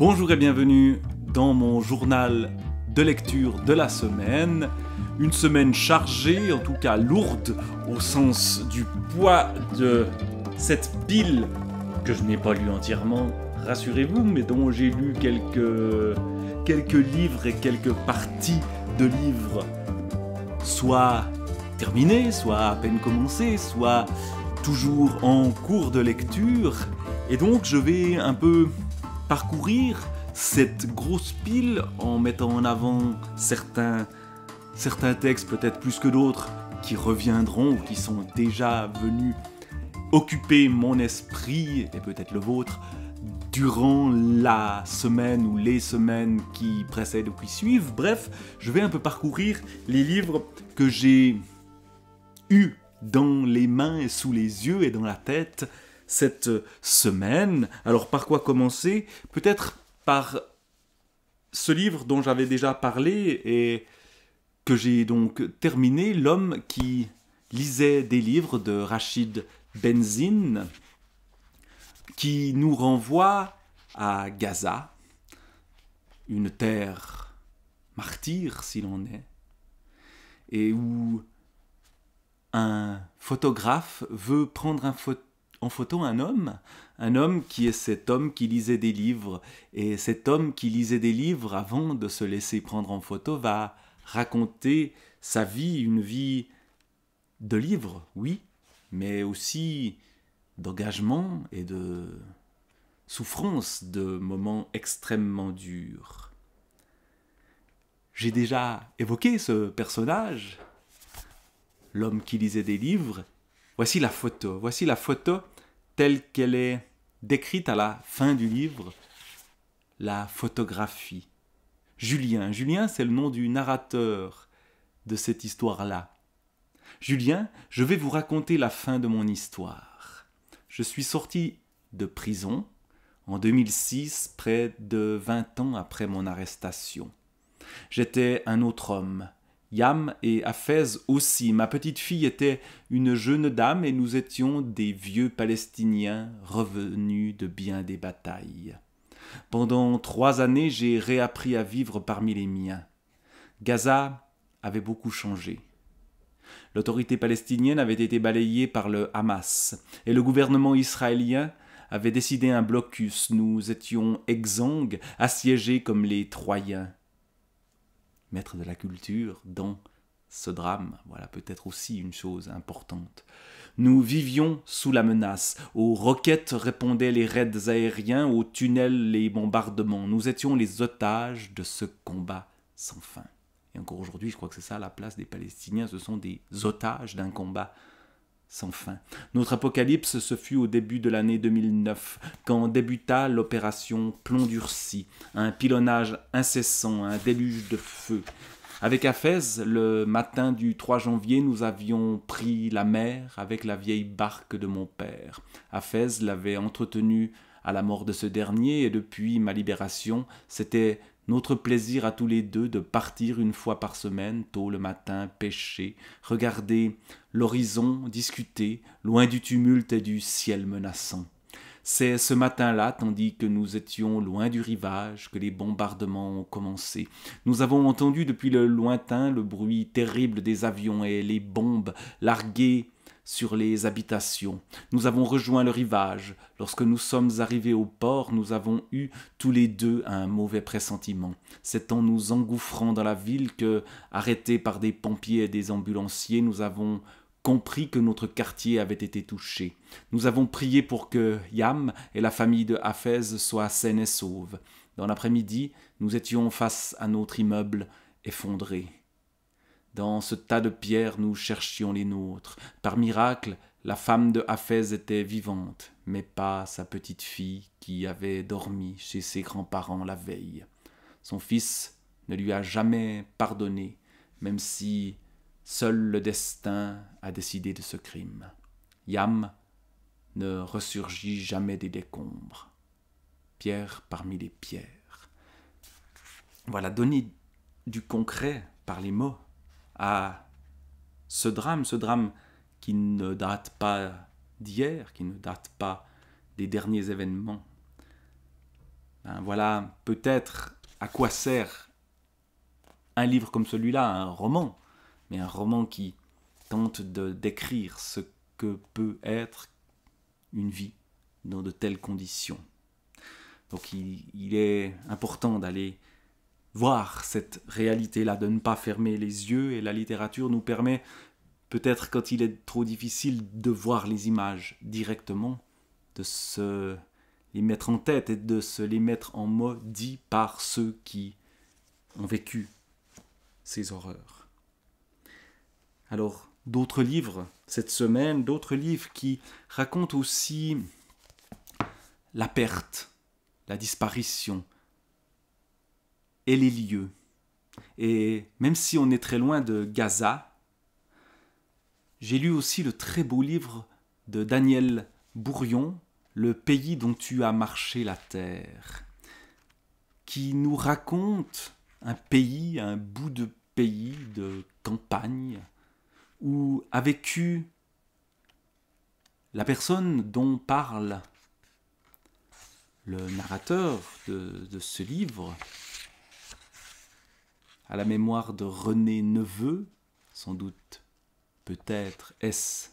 Bonjour et bienvenue dans mon journal de lecture de la semaine. Une semaine chargée, en tout cas lourde, au sens du poids de cette pile que je n'ai pas lue entièrement, rassurez-vous, mais dont j'ai lu quelques livres et quelques parties de livres, soit terminés, soit à peine commencés, soit toujours en cours de lecture. Et donc je vais un peu parcourir cette grosse pile en mettant en avant certains textes, peut-être plus que d'autres, qui reviendront ou qui sont déjà venus occuper mon esprit, et peut-être le vôtre, durant la semaine ou les semaines qui précèdent ou qui suivent. Bref, je vais un peu parcourir les livres que j'ai eus dans les mains et sous les yeux et dans la tête cette semaine. Alors par quoi commencer? Peut-être par ce livre dont j'avais déjà parlé et que j'ai donc terminé, L'homme qui lisait des livres de Rachid Benzine, qui nous renvoie à Gaza, une terre martyre s'il en est, et où un photographe veut prendre en photo un homme qui est cet homme qui lisait des livres. Et cet homme qui lisait des livres, avant de se laisser prendre en photo, va raconter sa vie, une vie de livres, oui, mais aussi d'engagement et de souffrance, de moments extrêmement durs. J'ai déjà évoqué ce personnage, l'homme qui lisait des livres. Voici la photo telle qu'elle est décrite à la fin du livre, la photographie. Julien, c'est le nom du narrateur de cette histoire-là. Julien, je vais vous raconter la fin de mon histoire. Je suis sorti de prison en 2006, près de 20 ans après mon arrestation. J'étais un autre homme. Yam et Hafez aussi. Ma petite fille était une jeune dame et nous étions des vieux Palestiniens revenus de bien des batailles. Pendant 3 années, j'ai réappris à vivre parmi les miens. Gaza avait beaucoup changé. L'autorité palestinienne avait été balayée par le Hamas et le gouvernement israélien avait décidé un blocus. Nous étions exsangues, assiégés comme les Troyens. Maître de la culture dans ce drame, voilà peut-être aussi une chose importante. Nous vivions sous la menace. Aux roquettes répondaient les raids aériens, aux tunnels les bombardements. Nous étions les otages de ce combat sans fin. Et encore aujourd'hui, je crois que c'est ça la place des Palestiniens, ce sont des otages d'un combat sans fin. Notre apocalypse, ce fut au début de l'année 2009, quand débuta l'opération Plomb durci, un pilonnage incessant, un déluge de feu. Avec Hafez, le matin du 3 janvier, nous avions pris la mer avec la vieille barque de mon père. Hafez l'avait entretenue à la mort de ce dernier, et depuis ma libération, c'était notre plaisir à tous les deux de partir une fois par semaine, tôt le matin, pêcher, regarder l'horizon, discuter, loin du tumulte et du ciel menaçant. C'est ce matin-là, tandis que nous étions loin du rivage, que les bombardements ont commencé. Nous avons entendu depuis le lointain le bruit terrible des avions et les bombes larguées sur les habitations. Nous avons rejoint le rivage. Lorsque nous sommes arrivés au port, nous avons eu tous les deux un mauvais pressentiment. C'est en nous engouffrant dans la ville que, arrêtés par des pompiers et des ambulanciers, nous avons compris que notre quartier avait été touché. Nous avons prié pour que Yam et la famille de Hafez soient saines et sauves. Dans l'après-midi, nous étions face à notre immeuble effondré. Dans ce tas de pierres, nous cherchions les nôtres. Par miracle, la femme de Hafez était vivante, mais pas sa petite fille qui avait dormi chez ses grands-parents la veille. Son fils ne lui a jamais pardonné, même si seul le destin a décidé de ce crime. Yam ne ressurgit jamais des décombres. Pierre parmi les pierres. Voilà, donner du concret par les mots à ce drame qui ne date pas d'hier, qui ne date pas des derniers événements. Ben voilà peut-être à quoi sert un livre comme celui-là, un roman, mais un roman qui tente de décrire ce que peut être une vie dans de telles conditions. Donc il est important d'aller voir cette réalité-là, de ne pas fermer les yeux, et la littérature nous permet, peut-être quand il est trop difficile de voir les images directement, de se les mettre en tête et de se les mettre en mots dits par ceux qui ont vécu ces horreurs. Alors, d'autres livres cette semaine, d'autres livres qui racontent aussi la perte, la disparition et les lieux. Et même si on est très loin de Gaza, j'ai lu aussi le très beau livre de Daniel Bourrion, Le pays dont tu as marché la terre, qui nous raconte un pays, un bout de pays, de campagne, où a vécu la personne dont parle le narrateur de ce livre, à la mémoire de René Neveu, sans doute, peut-être est-ce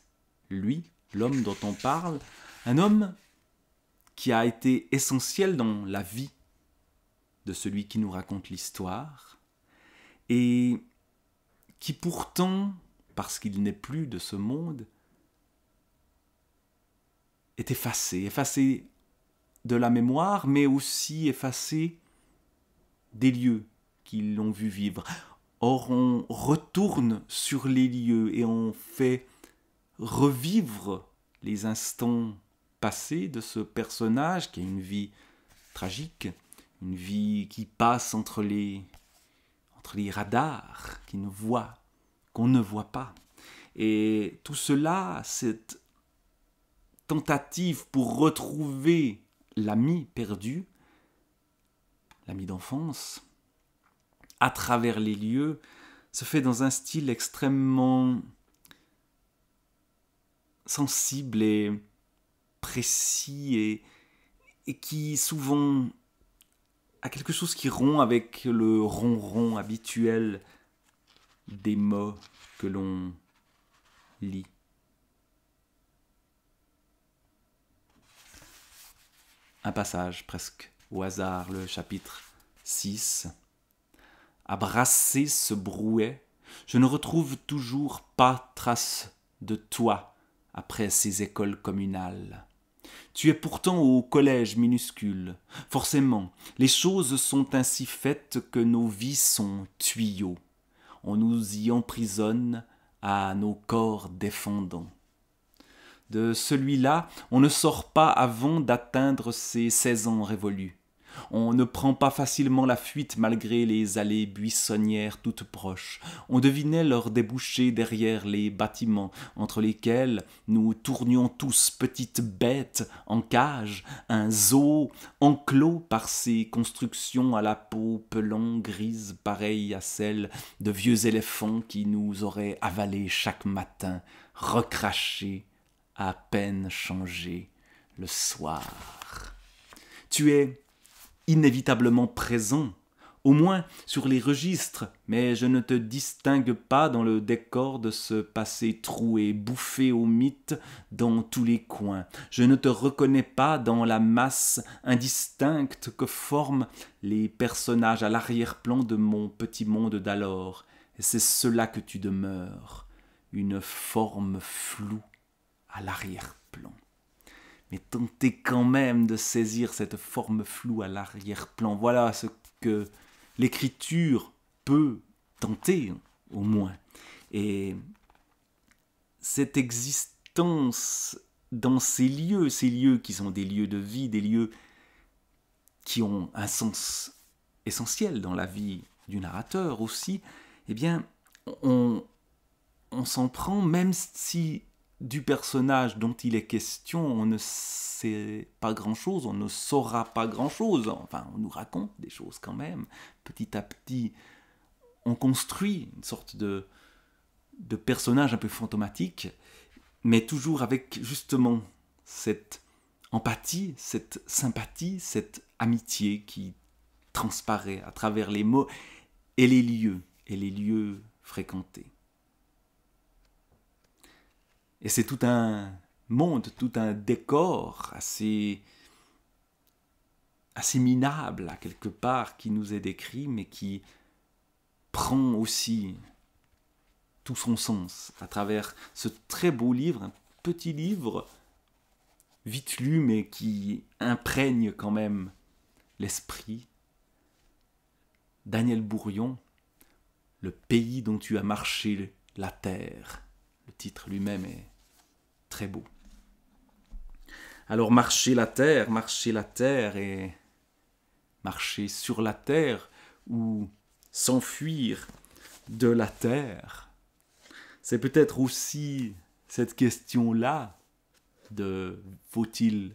lui, l'homme dont on parle, un homme qui a été essentiel dans la vie de celui qui nous raconte l'histoire, et qui pourtant, parce qu'il n'est plus de ce monde, est effacé de la mémoire, mais aussi effacé des lieux qui l'ont vu vivre. Or, on retourne sur les lieux et on fait revivre les instants passés de ce personnage qui a une vie tragique, une vie qui passe entre les radars, qu'on ne voit pas. Et tout cela, cette tentative pour retrouver l'ami perdu, l'ami d'enfance, à travers les lieux, se fait dans un style extrêmement sensible et précis et qui souvent a quelque chose qui rompt avec le ronron habituel des mots que l'on lit. Un passage presque au hasard, le chapitre 6. À brasser ce brouet, je ne retrouve toujours pas trace de toi après ces écoles communales. Tu es pourtant au collège minuscule. Forcément, les choses sont ainsi faites que nos vies sont tuyaux. On nous y emprisonne à nos corps défendants. De celui-là, on ne sort pas avant d'atteindre ses 16 ans révolus. On ne prend pas facilement la fuite malgré les allées buissonnières toutes proches. On devinait leur débouché derrière les bâtiments, entre lesquels nous tournions tous petites bêtes en cage, un zoo enclos par ces constructions à la peau pelon grise pareille à celle de vieux éléphants qui nous auraient avalés chaque matin, recrachés, à peine changés le soir. Tu es inévitablement présent, au moins sur les registres, mais je ne te distingue pas dans le décor de ce passé troué, bouffé au mythe dans tous les coins. Je ne te reconnais pas dans la masse indistincte que forment les personnages à l'arrière-plan de mon petit monde d'alors. Et c'est cela que tu demeures, une forme floue à l'arrière-plan. Mais tentez quand même de saisir cette forme floue à l'arrière-plan. Voilà ce que l'écriture peut tenter, au moins. Et cette existence dans ces lieux qui sont des lieux de vie, des lieux qui ont un sens essentiel dans la vie du narrateur aussi, eh bien, on s'en prend, même si du personnage dont il est question, on ne sait pas grand-chose, on ne saura pas grand-chose. Enfin, on nous raconte des choses quand même. Petit à petit, on construit une sorte de personnage un peu fantomatique, mais toujours avec justement cette empathie, cette sympathie, cette amitié qui transparaît à travers les mots et les lieux fréquentés. Et c'est tout un monde, tout un décor assez minable à quelque part qui nous est décrit, mais qui prend aussi tout son sens à travers ce très beau livre, un petit livre vite lu, mais qui imprègne quand même l'esprit. Daniel Bourion, Le pays dont tu as marché la terre. Le titre lui-même est très beau. Alors marcher la terre et marcher sur la terre ou s'enfuir de la terre, c'est peut-être aussi cette question-là de faut-il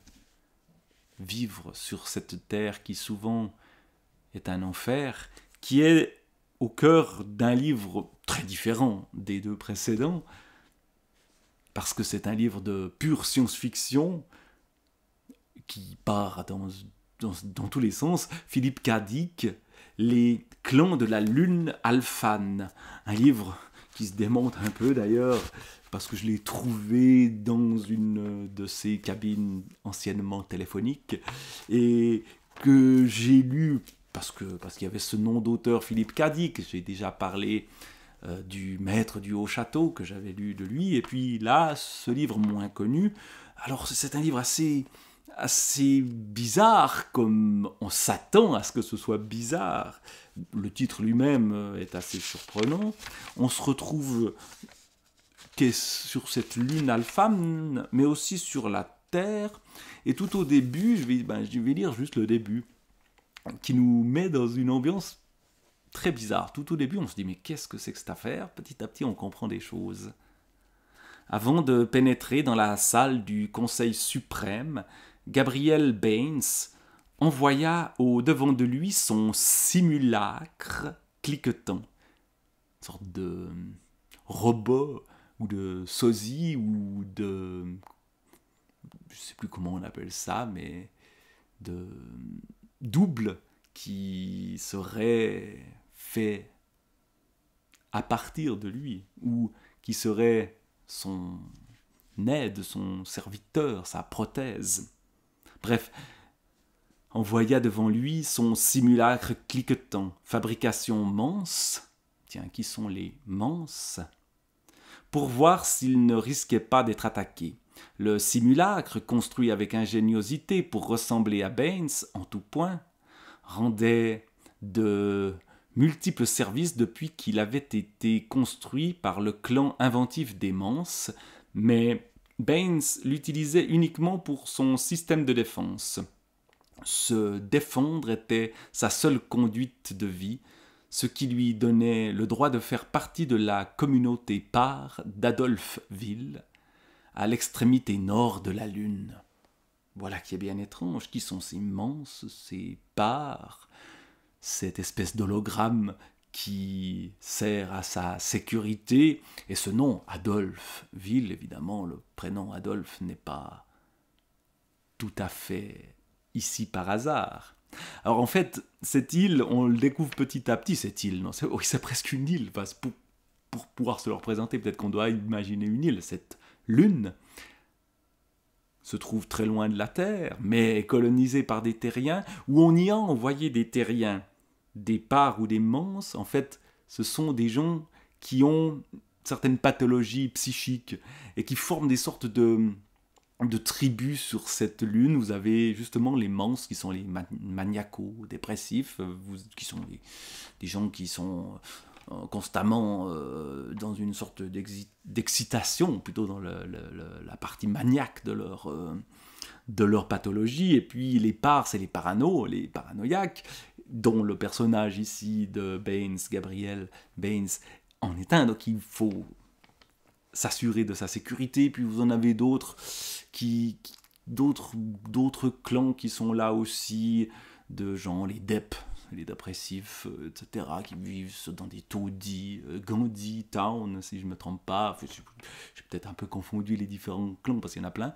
vivre sur cette terre qui souvent est un enfer, qui est au cœur d'un livre très différent des deux précédents, parce que c'est un livre de pure science-fiction qui part dans tous les sens. Philippe K. Dick, Les clans de la lune Alphane, un livre qui se démonte un peu d'ailleurs, parce que je l'ai trouvé dans une de ces cabines anciennement téléphoniques, et que j'ai lu parce qu'il y avait ce nom d'auteur Philippe K. Dick. J'ai déjà parlé du Maître du Haut Château, que j'avais lu de lui, et puis là, ce livre moins connu. Alors c'est un livre assez bizarre, comme on s'attend à ce que ce soit bizarre. Le titre lui-même est assez surprenant. On se retrouve sur cette lune Alphane, mais aussi sur la Terre. Et tout au début, je vais lire juste le début, qui nous met dans une ambiance très bizarre. Tout au début, on se dit, mais qu'est-ce que c'est que cette affaire ? Petit à petit, on comprend des choses. Avant de pénétrer dans la salle du Conseil suprême, Gabriel Baines envoya au-devant de lui son simulacre cliquetant. Une sorte de robot, ou de sosie, ou de... je ne sais plus comment on appelle ça, mais de double qui serait fait à partir de lui, ou qui serait son aide, son serviteur, sa prothèse. Bref, envoya devant lui son simulacre cliquetant, fabrication Mance, tiens, qui sont les Manses, pour voir s'il ne risquait pas d'être attaqué. Le simulacre, construit avec ingéniosité pour ressembler à Baines en tout point, rendait de multiples services depuis qu'il avait été construit par le clan inventif des Manses, mais Baines l'utilisait uniquement pour son système de défense. Se défendre était sa seule conduite de vie, ce qui lui donnait le droit de faire partie de la communauté Par d'Adolpheville, à l'extrémité nord de la Lune. Voilà qui est bien étrange. Qui sont ces Manses, ces Par, cette espèce d'hologramme qui sert à sa sécurité, et ce nom, Adolpheville, évidemment, le prénom Adolphe n'est pas tout à fait ici par hasard. Alors en fait, cette île, on le découvre petit à petit, cette île, non, c'est presque une île, pour pouvoir se le représenter, peut-être qu'on doit imaginer une île, cette lune se trouve très loin de la Terre, mais est colonisée par des terriens, où on y a envoyé des terriens, des Pars ou des Manses. En fait, ce sont des gens qui ont certaines pathologies psychiques et qui forment des sortes de tribus sur cette lune. Vous avez justement les Manses qui sont les maniaco-dépressifs, qui sont des gens qui sont constamment dans une sorte d'excitation, plutôt dans la partie maniaque de leur pathologie. Et puis les Pars, c'est les paranoïaques, dont le personnage ici de Baines, Gabriel Baines, en est un. Donc il faut s'assurer de sa sécurité. Puis vous en avez d'autres d'autres clans qui sont là aussi, de gens, les Depp, les dépressifs, etc., qui vivent dans des taudis, Gandhi Town, si je ne me trompe pas. Enfin, j'ai peut-être un peu confondu les différents clans, parce qu'il y en a plein.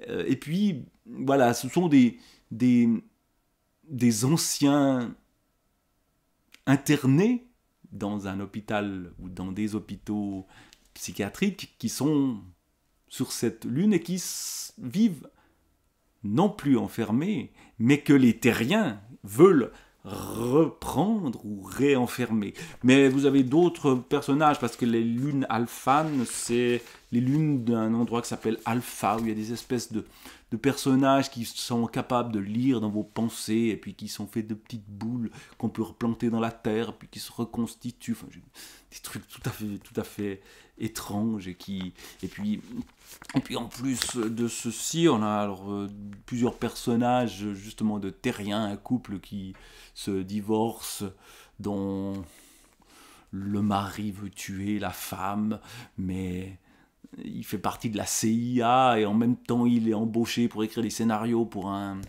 Et puis, voilà, ce sont des anciens internés dans un hôpital ou dans des hôpitaux psychiatriques qui sont sur cette lune et qui vivent non plus enfermés, mais que les terriens veulent reprendre ou réenfermer. Mais vous avez d'autres personnages, parce que les lunes Alphanes, c'est les lunes d'un endroit qui s'appelle Alpha, où il y a des espèces de personnages qui sont capables de lire dans vos pensées, et puis qui sont faits de petites boules qu'on peut replanter dans la terre, puis qui se reconstituent. Enfin, des trucs tout à fait étranges, et puis en plus de ceci, on a alors plusieurs personnages justement de terriens, un couple qui se divorce, dont le mari veut tuer la femme, mais il fait partie de la CIA et en même temps il est embauché pour écrire des scénarios pour un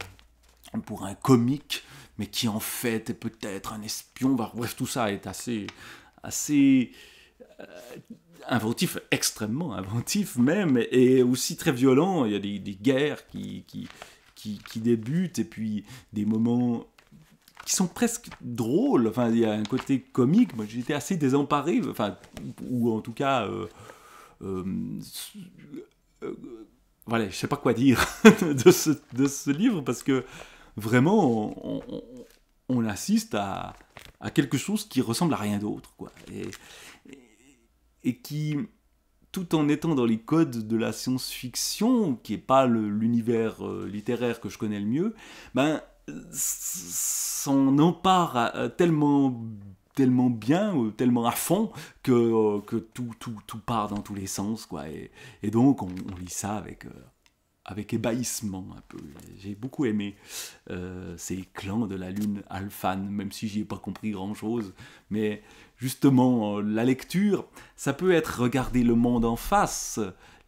comique, mais qui en fait est peut-être un espion. Bref, tout ça est assez inventif, extrêmement inventif même, et aussi très violent. Il y a des guerres qui débutent, et puis des moments qui sont presque drôles. Enfin, il y a un côté comique. Moi, j'étais assez désemparé, enfin, ou en tout cas, voilà, je sais pas quoi dire de ce livre, parce que vraiment, on assiste à quelque chose qui ressemble à rien d'autre, quoi. Et qui, tout en étant dans les codes de la science-fiction, qui n'est pas l'univers littéraire que je connais le mieux, ben, s'en empare tellement bien, tellement à fond, que tout part dans tous les sens, quoi. Et donc, on lit ça avec ébahissement un peu. J'ai beaucoup aimé ces clans de la lune Alphane, même si j'y ai pas compris grand-chose. Mais justement, la lecture, ça peut être regarder le monde en face,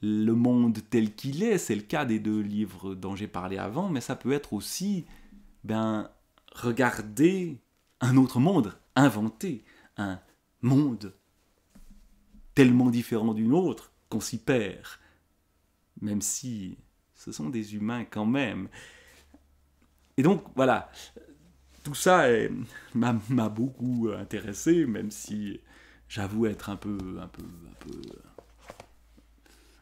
le monde tel qu'il est. C'est le cas des deux livres dont j'ai parlé avant, mais ça peut être aussi regarder un autre monde, inventer un monde tellement différent du nôtre qu'on s'y perd, même si ce sont des humains quand même. Et donc, voilà, tout ça m'a beaucoup intéressé, même si j'avoue être un peu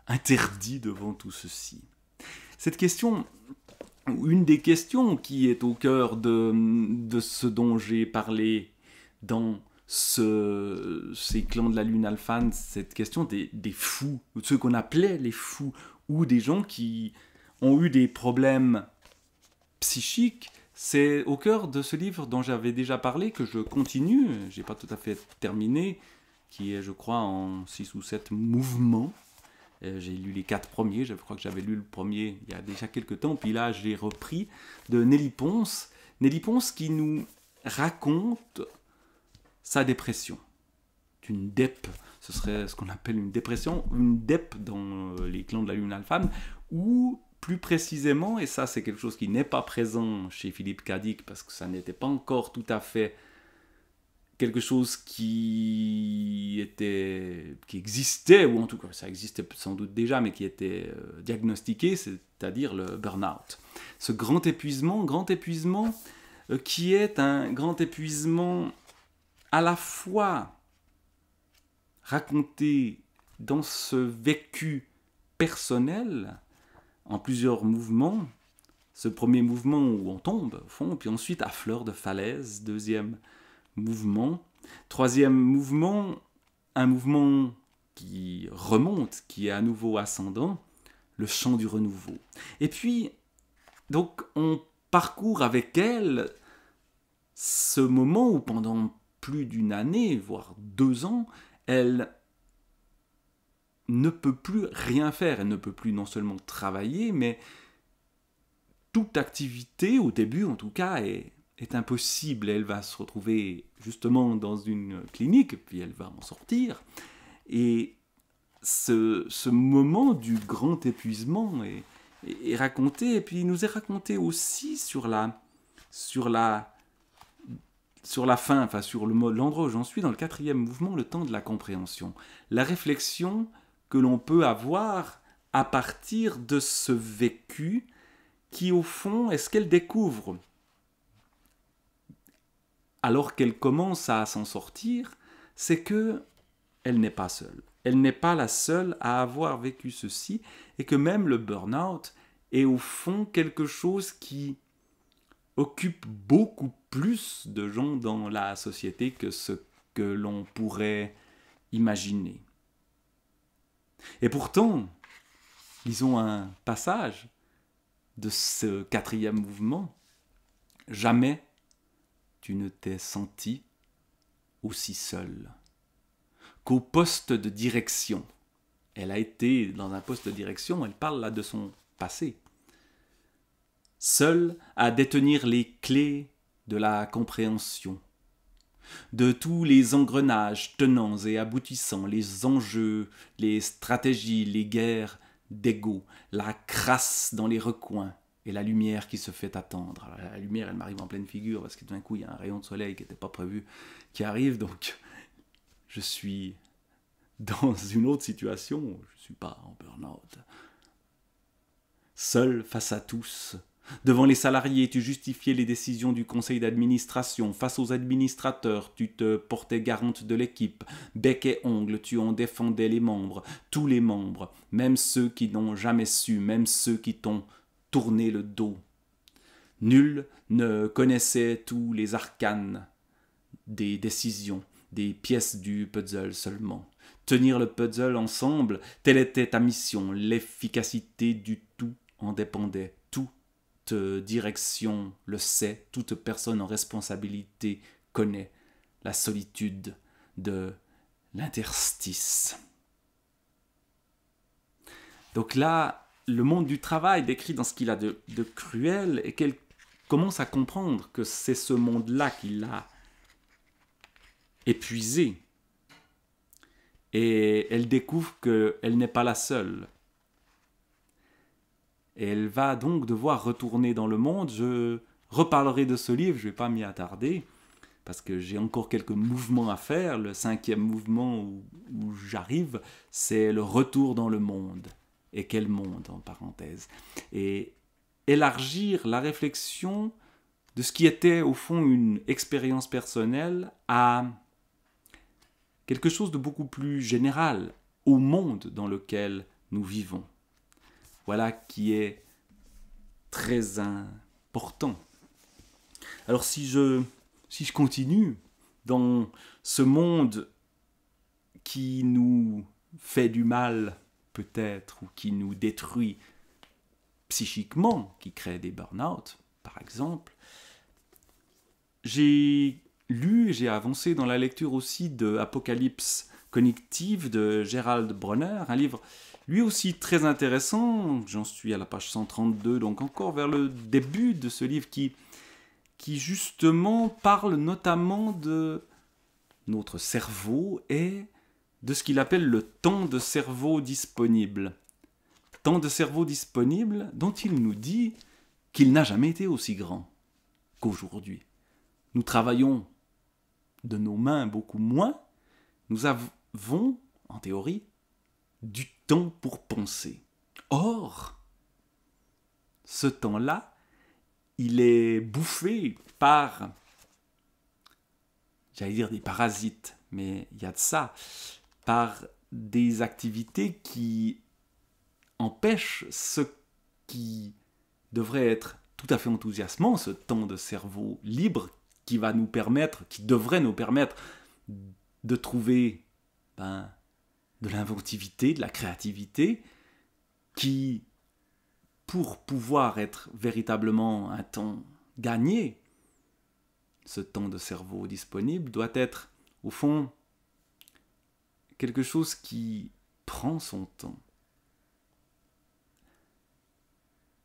interdit devant tout ceci. Cette question, une des questions qui est au cœur de ce dont j'ai parlé dans ces clans de la lune Alphane, cette question des fous, ou de ceux qu'on appelait les fous, ou des gens qui ont eu des problèmes psychiques. C'est au cœur de ce livre dont j'avais déjà parlé, que je continue, j'ai pas tout à fait terminé, qui est, je crois, en 6 ou 7 mouvements. J'ai lu les 4 premiers, je crois que j'avais lu le premier il y a déjà quelques temps, puis là j'ai repris, de Nelly Pons. Nelly Pons qui nous raconte sa dépression. Une DEP, ce serait ce qu'on appelle une dépression, une DEP dans les clans de la lune Alphane, ou plus précisément, et ça c'est quelque chose qui n'est pas présent chez Philippe Cadic, parce que ça n'était pas encore tout à fait quelque chose qui existait, ou en tout cas ça existait sans doute déjà, mais qui était diagnostiqué, c'est-à-dire le burn-out. Ce grand épuisement qui est un grand épuisement à la fois raconté dans ce vécu personnel, en plusieurs mouvements. Ce premier mouvement où on tombe au fond, puis ensuite à fleur de falaise, deuxième mouvement. Troisième mouvement, un mouvement qui remonte, qui est à nouveau ascendant, le chant du renouveau. Et puis, donc, on parcourt avec elle ce moment où pendant plus d'une année, voire 2 ans, elle ne peut plus rien faire. Elle ne peut plus non seulement travailler, mais toute activité, au début en tout cas, est impossible. Elle va se retrouver justement dans une clinique, puis elle va en sortir. Et ce moment du grand épuisement est raconté, et puis il nous est raconté aussi sur sur la fin, enfin sur l'endroit où j'en suis, dans le 4e mouvement, le temps de la compréhension. La réflexion que l'on peut avoir à partir de ce vécu qui, au fond, est ce qu'elle découvre alors qu'elle commence à s'en sortir, c'est que elle n'est pas seule. Elle n'est pas la seule à avoir vécu ceci, et que même le burn-out est au fond quelque chose qui occupe beaucoup plus de gens dans la société que ce que l'on pourrait imaginer. Et pourtant, lisons un passage de ce 4e mouvement. Jamais tu ne t'es senti aussi seul qu'au poste de direction. Elle a été dans un poste de direction, elle parle là de son passé. Seule à détenir les clés de la compréhension, de tous les engrenages tenants et aboutissants, les enjeux, les stratégies, les guerres d'ego, la crasse dans les recoins et la lumière qui se fait attendre. Alors, la lumière, elle m'arrive en pleine figure parce que d'un coup, il y a un rayon de soleil qui n'était pas prévu qui arrive, donc je suis dans une autre situation, je ne suis pas en burn-out. Seul face à tous, devant les salariés, tu justifiais les décisions du conseil d'administration. Face aux administrateurs, tu te portais garante de l'équipe. Bec et ongles, tu en défendais les membres, tous les membres, même ceux qui n'ont jamais su, même ceux qui t'ont tourné le dos. Nul ne connaissait tous les arcanes des décisions, des pièces du puzzle seulement. Tenir le puzzle ensemble, telle était ta mission. L'efficacité du tout en dépendait. Toute direction le sait, toute personne en responsabilité connaît la solitude de l'interstice. Donc là, le monde du travail décrit dans ce qu'il a de cruel et qu'elle commence à comprendre que c'est ce monde-là qui l'a épuisée. Et elle découvre qu'elle n'est pas la seule. Et elle va donc devoir retourner dans le monde. Je reparlerai de ce livre, je ne vais pas m'y attarder, parce que j'ai encore quelques mouvements à faire. Le 5e mouvement où j'arrive, c'est le retour dans le monde. Et quel monde, en parenthèse. Et élargir la réflexion de ce qui était au fond une expérience personnelle à quelque chose de beaucoup plus général, au monde dans lequel nous vivons. Voilà qui est très important. Alors si je continue dans ce monde qui nous fait du mal peut-être, ou qui nous détruit psychiquement, qui crée des burn-out par exemple, j'ai lu, j'ai avancé dans la lecture aussi de Apocalypse cognitive de Gerald Bronner, un livre lui aussi très intéressant. J'en suis à la page 132, donc encore vers le début de ce livre qui justement parle notamment de notre cerveau et de ce qu'il appelle le temps de cerveau disponible. Temps de cerveau disponible dont il nous dit qu'il n'a jamais été aussi grand qu'aujourd'hui. Nous travaillons de nos mains beaucoup moins, nous avons, en théorie, du temps pour penser. Or, ce temps-là, il est bouffé par, j'allais dire des parasites, mais il y a de ça, par des activités qui empêchent ce qui devrait être tout à fait enthousiasmant, ce temps de cerveau libre qui devrait nous permettre de trouver de l'inventivité, de la créativité, qui, pour pouvoir être véritablement un temps gagné, ce temps de cerveau disponible doit être, au fond, quelque chose qui prend son temps.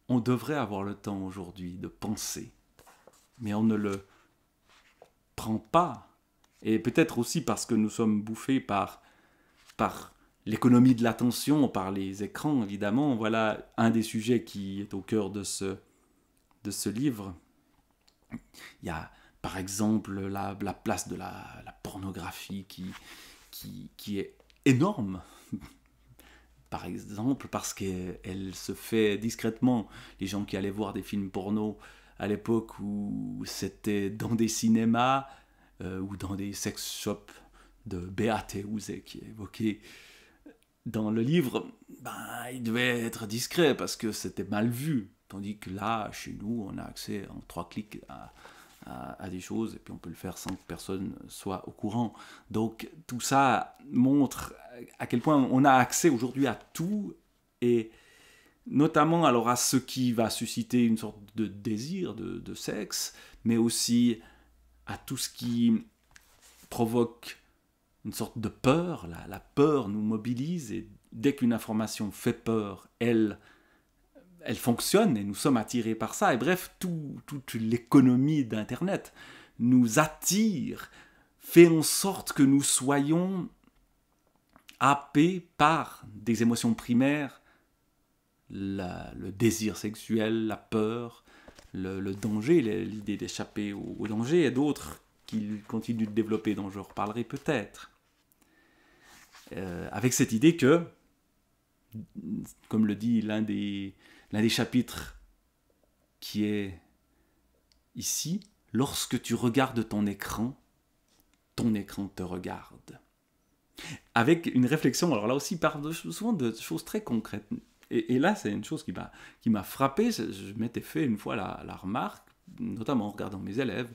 On devrait avoir le temps aujourd'hui de penser, mais on ne le prend pas. Et peut-être aussi parce que nous sommes bouffés par l'économie de l'attention, par les écrans, évidemment. Voilà un des sujets qui est au cœur de ce livre. Il y a par exemple, la place de la pornographie qui est énorme. Par exemple, parce qu'elle se fait discrètement. Les gens qui allaient voir des films porno à l'époque où c'était dans des cinémas ou dans des sex shops de Beate Uhse qui est évoqué dans le livre, il devait être discret parce que c'était mal vu. Tandis que là, chez nous, on a accès en 3 clics à des choses et puis on peut le faire sans que personne soit au courant. Donc tout ça montre à quel point on a accès aujourd'hui à tout, et notamment alors à ce qui va susciter une sorte de désir de sexe, mais aussi à tout ce qui provoque une sorte de peur. La peur nous mobilise, et dès qu'une information fait peur, elle fonctionne et nous sommes attirés par ça. Et bref, toute l'économie d'Internet nous attire, fait en sorte que nous soyons happés par des émotions primaires, le désir sexuel, la peur, le danger, l'idée d'échapper au danger, et d'autres qu'il continue de développer, dont je reparlerai peut-être. Avec cette idée que, comme le dit l'un des chapitres qui est ici, lorsque tu regardes ton écran te regarde. Avec une réflexion, alors là aussi, il parle souvent de choses très concrètes. Et là, c'est une chose qui m'a frappé. Je m'étais fait une fois la remarque, notamment en regardant mes élèves.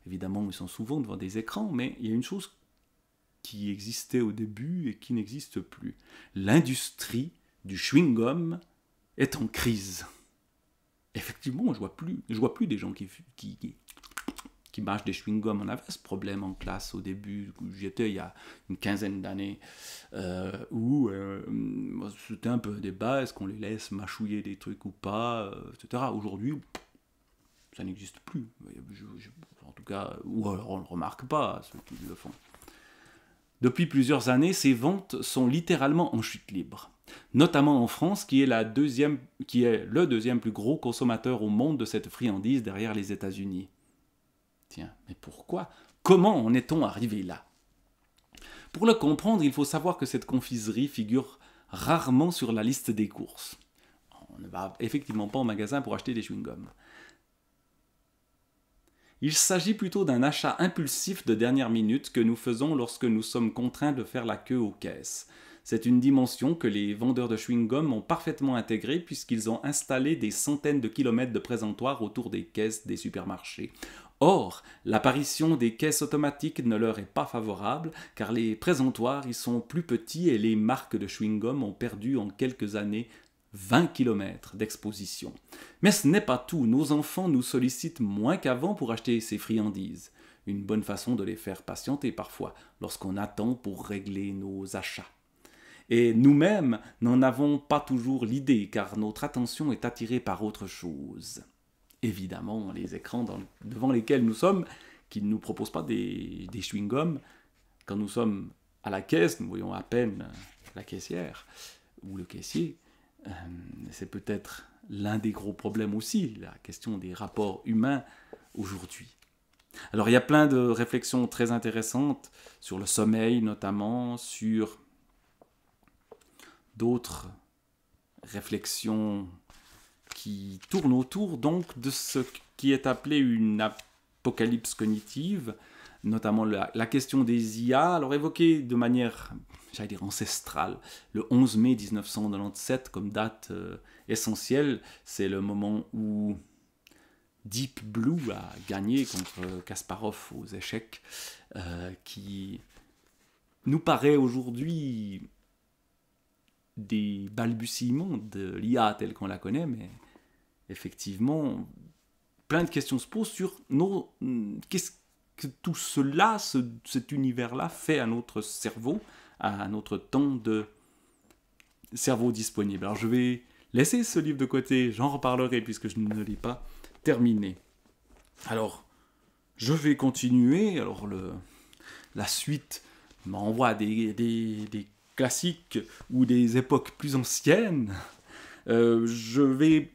Évidemment, ils sont souvent devant des écrans, mais il y a une chose qui existait au début et qui n'existe plus. L'industrie du chewing-gum est en crise. Effectivement, je vois plus des gens qui mâchent des chewing-gums. On avait ce problème en classe au début, où j'étais il y a une quinzaine d'années, où c'était un peu un débat, est-ce qu'on les laisse mâchouiller des trucs ou pas, etc. Aujourd'hui, ça n'existe plus. En tout cas, ou alors on ne le remarque pas, ceux qui le font. Depuis plusieurs années, ces ventes sont littéralement en chute libre. Notamment en France, qui est le deuxième plus gros consommateur au monde de cette friandise derrière les États-Unis. Tiens, mais pourquoi? Comment en est-on arrivé là? Pour le comprendre, il faut savoir que cette confiserie figure rarement sur la liste des courses. On ne va effectivement pas au magasin pour acheter des chewing-gums. Il s'agit plutôt d'un achat impulsif de dernière minute que nous faisons lorsque nous sommes contraints de faire la queue aux caisses. C'est une dimension que les vendeurs de chewing-gum ont parfaitement intégrée puisqu'ils ont installé des centaines de kilomètres de présentoirs autour des caisses des supermarchés. Or, l'apparition des caisses automatiques ne leur est pas favorable car les présentoirs y sont plus petits et les marques de chewing-gum ont perdu en quelques années 20 km d'exposition. Mais ce n'est pas tout, nos enfants nous sollicitent moins qu'avant pour acheter ces friandises. Une bonne façon de les faire patienter parfois, lorsqu'on attend pour régler nos achats. Et nous-mêmes n'en avons pas toujours l'idée, car notre attention est attirée par autre chose. Évidemment, les écrans devant lesquels nous sommes, qui ne nous proposent pas des chewing-gums. Quand nous sommes à la caisse, nous voyons à peine la caissière ou le caissier. C'est peut-être l'un des gros problèmes aussi, la question des rapports humains aujourd'hui. Alors il y a plein de réflexions très intéressantes sur le sommeil notamment, sur d'autres réflexions qui tournent autour donc de ce qui est appelé une apocalypse cognitive, notamment la question des IA, alors évoquée de manière, j'allais dire ancestrale, le 11 mai 1997 comme date essentielle, c'est le moment où Deep Blue a gagné contre Kasparov aux échecs, qui nous paraît aujourd'hui des balbutiements de l'IA telle qu'on la connaît, mais effectivement, plein de questions se posent sur qu'est-ce que tout cela, cet univers-là, fait à notre cerveau, à notre temps de cerveau disponible. Alors je vais laisser ce livre de côté, j'en reparlerai puisque je ne l'ai pas terminé. Alors, je vais continuer. Alors la suite m'envoie des classiques ou des époques plus anciennes. Je vais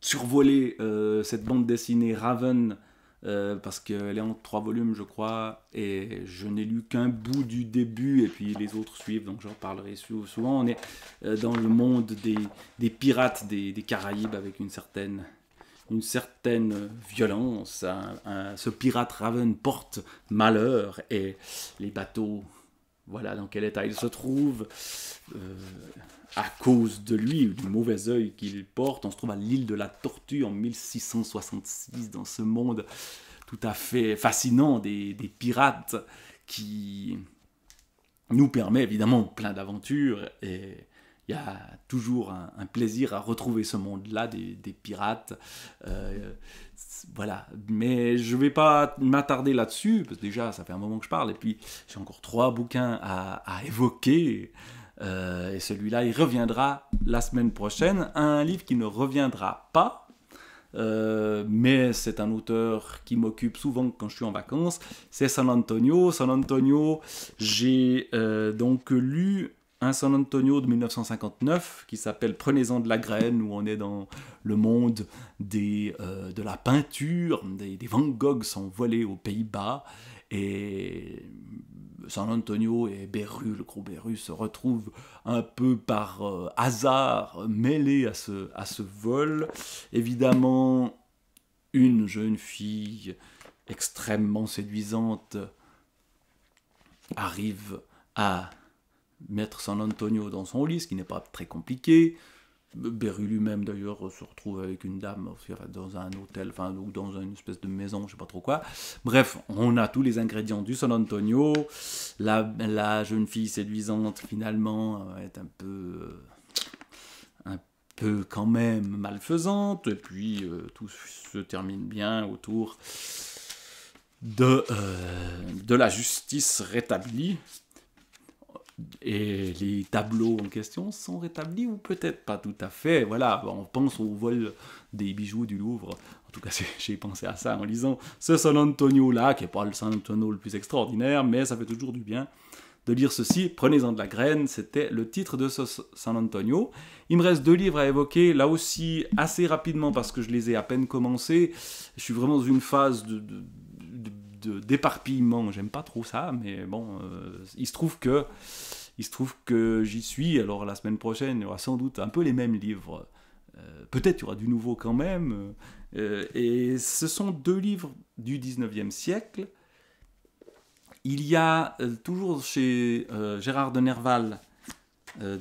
survoler cette bande dessinée Raven parce qu'elle est en 3 volumes, je crois, et je n'ai lu qu'un bout du début, et puis les autres suivent, donc j'en parlerai souvent. On est dans le monde des pirates des Caraïbes, avec une certaine violence. Ce pirate Raven porte malheur, et les bateaux, voilà dans quel état ils se trouvent, à cause de lui, du mauvais œil qu'il porte. On se trouve à l'île de la Tortue en 1666, dans ce monde tout à fait fascinant des pirates, qui nous permet évidemment plein d'aventures, et il y a toujours un plaisir à retrouver ce monde-là des pirates. Voilà, mais je ne vais pas m'attarder là-dessus, parce que déjà ça fait un moment que je parle, et puis j'ai encore 3 bouquins à évoquer. Et celui-là, il reviendra la semaine prochaine. Un livre qui ne reviendra pas, mais c'est un auteur qui m'occupe souvent quand je suis en vacances. C'est San Antonio. San Antonio, j'ai donc lu un San Antonio de 1959 qui s'appelle Prenez-en de la graine, où on est dans le monde de la peinture. Des Van Gogh sont volés aux Pays-Bas, et San Antonio et Beru, le gros Beru, se retrouvent un peu par hasard mêlés à ce vol. Évidemment, une jeune fille extrêmement séduisante arrive à mettre San Antonio dans son lit, ce qui n'est pas très compliqué. Beru lui-même d'ailleurs se retrouve avec une dame dans un hôtel, ou dans une espèce de maison, je sais pas trop quoi. Bref, on a tous les ingrédients du San Antonio. La jeune fille séduisante finalement est un peu quand même malfaisante, et puis tout se termine bien autour de la justice rétablie. Et les tableaux en question sont rétablis, ou peut-être pas tout à fait. Voilà, on pense au vol des bijoux du Louvre. En tout cas, j'ai pensé à ça en lisant ce San Antonio-là, qui n'est pas le San Antonio le plus extraordinaire, mais ça fait toujours du bien de lire ceci. Prenez-en de la graine, c'était le titre de ce San Antonio. Il me reste 2 livres à évoquer, là aussi assez rapidement, parce que je les ai à peine commencés. Je suis vraiment dans une phase d'éparpillement. J'aime pas trop ça, mais bon, il se trouve que j'y suis. Alors la semaine prochaine, il y aura sans doute un peu les mêmes livres. Peut-être il y aura du nouveau quand même. Et ce sont 2 livres du 19e siècle. Il y a toujours chez Gérard de Nerval,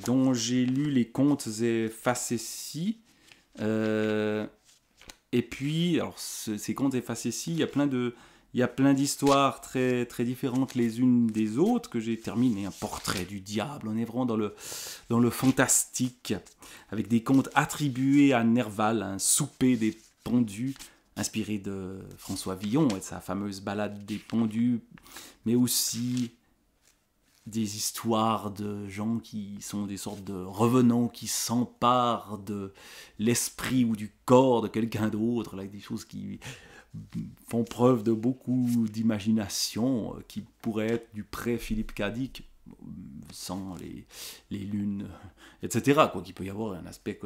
dont j'ai lu les Contes et facéties. Et puis, alors, ces Contes et facéties, il y a plein d'histoires très, très différentes les unes des autres, que j'ai terminé. Un portrait du diable, on est vraiment dans le fantastique, avec des contes attribués à Nerval, un souper des pendus, inspiré de François Villon et de sa fameuse balade des pendus, mais aussi des histoires de gens qui sont des sortes de revenants qui s'emparent de l'esprit ou du corps de quelqu'un d'autre, là, des choses qui font preuve de beaucoup d'imagination, qui pourraient être du pré-Philippe Cadic, sans les lunes, etc. Quoi, qu'il peut y avoir un aspect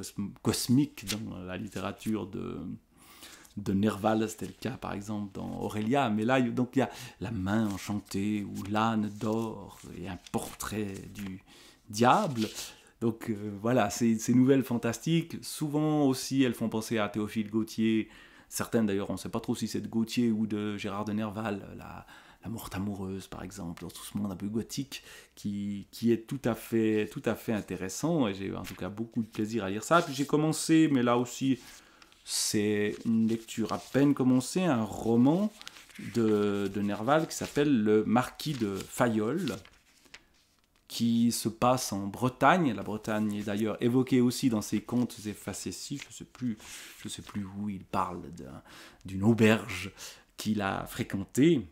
cosmique dans la littérature de Nerval, c'était le cas par exemple dans Aurélia, mais là donc il y a la main enchantée ou l'âne d'or et un portrait du diable. Donc voilà, ces nouvelles fantastiques, souvent aussi elles font penser à Théophile Gautier. Certaines d'ailleurs, on ne sait pas trop si c'est de Gautier ou de Gérard de Nerval, la morte amoureuse par exemple, dans tout ce monde un peu gothique qui est tout à fait intéressant, et j'ai en tout cas beaucoup de plaisir à lire ça. Puis j'ai commencé, mais là aussi c'est une lecture à peine commencée, un roman de Nerval qui s'appelle Le Marquis de Fayolle, qui se passe en Bretagne. La Bretagne est d'ailleurs évoquée aussi dans ses Contes et facéties. Je sais plus où il parle d'une auberge qu'il a fréquentée.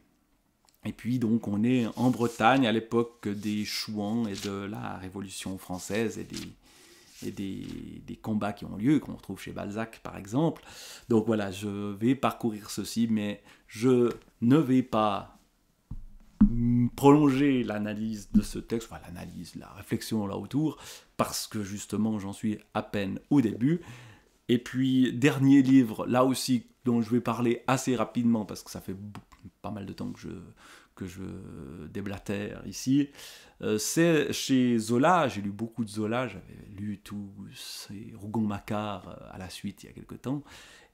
Et puis donc on est en Bretagne à l'époque des Chouans et de la Révolution française et des combats qui ont lieu, qu'on retrouve chez Balzac par exemple. Donc voilà, je vais parcourir ceci, mais je ne vais pas prolonger l'analyse de ce texte, enfin l'analyse, la réflexion là autour, parce que justement j'en suis à peine au début. Et puis dernier livre, là aussi dont je vais parler assez rapidement parce que ça fait pas mal de temps que je déblatère ici, c'est chez Zola. J'ai lu beaucoup de Zola, j'avais lu tous ces Rougon-Macquart à la suite il y a quelque temps,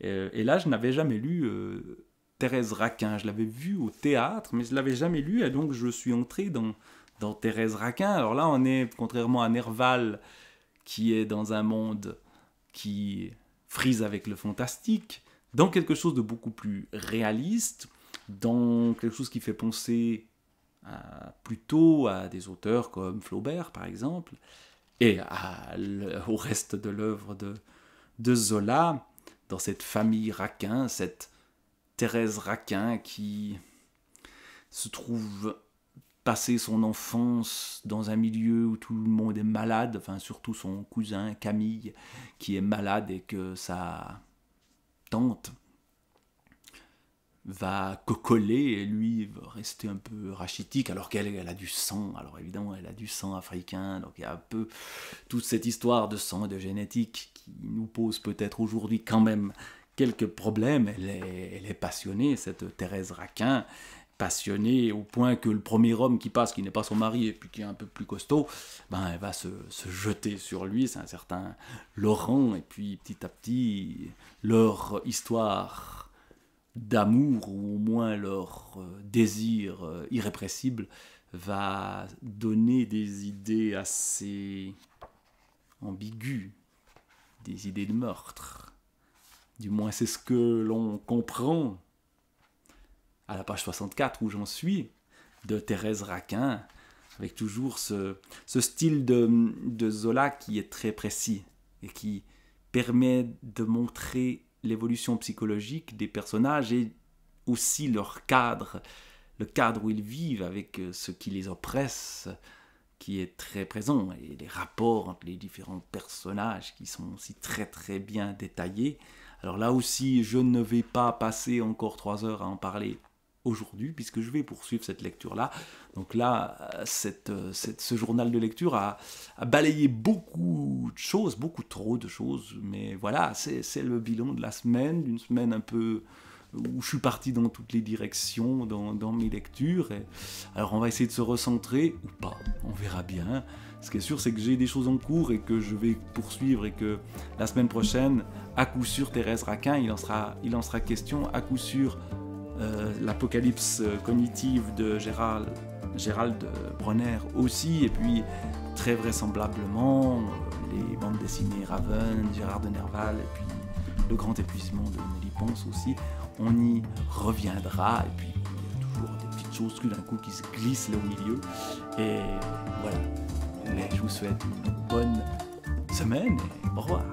et là je n'avais jamais lu Thérèse Raquin. Je l'avais vue au théâtre, mais je ne l'avais jamais lu, et donc je suis entré dans Thérèse Raquin. Alors là on est, contrairement à Nerval, qui est dans un monde qui frise avec le fantastique, dans quelque chose de beaucoup plus réaliste, dans quelque chose qui fait penser plutôt à des auteurs comme Flaubert par exemple, et au reste de l'œuvre de Zola, dans cette famille Raquin, cette Thérèse Raquin qui se trouve passer son enfance dans un milieu où tout le monde est malade, enfin surtout son cousin Camille qui est malade, et que sa tante va cocoler et lui va rester un peu rachitique alors qu'elle a du sang. Alors évidemment elle a du sang africain, donc il y a un peu toute cette histoire de sang et de génétique qui nous pose peut-être aujourd'hui quand même quelques problèmes. Elle est passionnée, cette Thérèse Raquin, passionnée au point que le premier homme qui passe, qui n'est pas son mari et puis qui est un peu plus costaud, elle va se jeter sur lui, c'est un certain Laurent, et puis petit à petit leur histoire d'amour, ou au moins leur désir irrépressible, va donner des idées assez ambiguës, des idées de meurtre. Du moins c'est ce que l'on comprend à la page 64 où j'en suis, de Thérèse Raquin, avec toujours ce style de Zola qui est très précis et qui permet de montrer l'évolution psychologique des personnages et aussi leur cadre, le cadre où ils vivent avec ce qui les oppresse, qui est très présent, et les rapports entre les différents personnages qui sont aussi très très bien détaillés. Alors là aussi, je ne vais pas passer encore 3 heures à en parler aujourd'hui, puisque je vais poursuivre cette lecture-là. Donc là, ce journal de lecture a balayé beaucoup de choses, beaucoup trop de choses, mais voilà, c'est le bilan de la semaine, d'une semaine un peu où je suis parti dans toutes les directions, dans mes lectures. Alors on va essayer de se recentrer, ou pas, on verra bien. Ce qui est sûr, c'est que j'ai des choses en cours et que je vais poursuivre, et que la semaine prochaine, à coup sûr, Thérèse Raquin, il en sera question, à coup sûr, l'apocalypse cognitive de Gérald Bronner aussi, et puis très vraisemblablement les bandes dessinées Raven, Gérard de Nerval, et puis le grand épuisement de Nelly Pons aussi. On y reviendra, et puis il y a toujours des petites choses tout d'un coup qui se glissent là au milieu, et voilà. Mais je vous souhaite une bonne semaine et au revoir.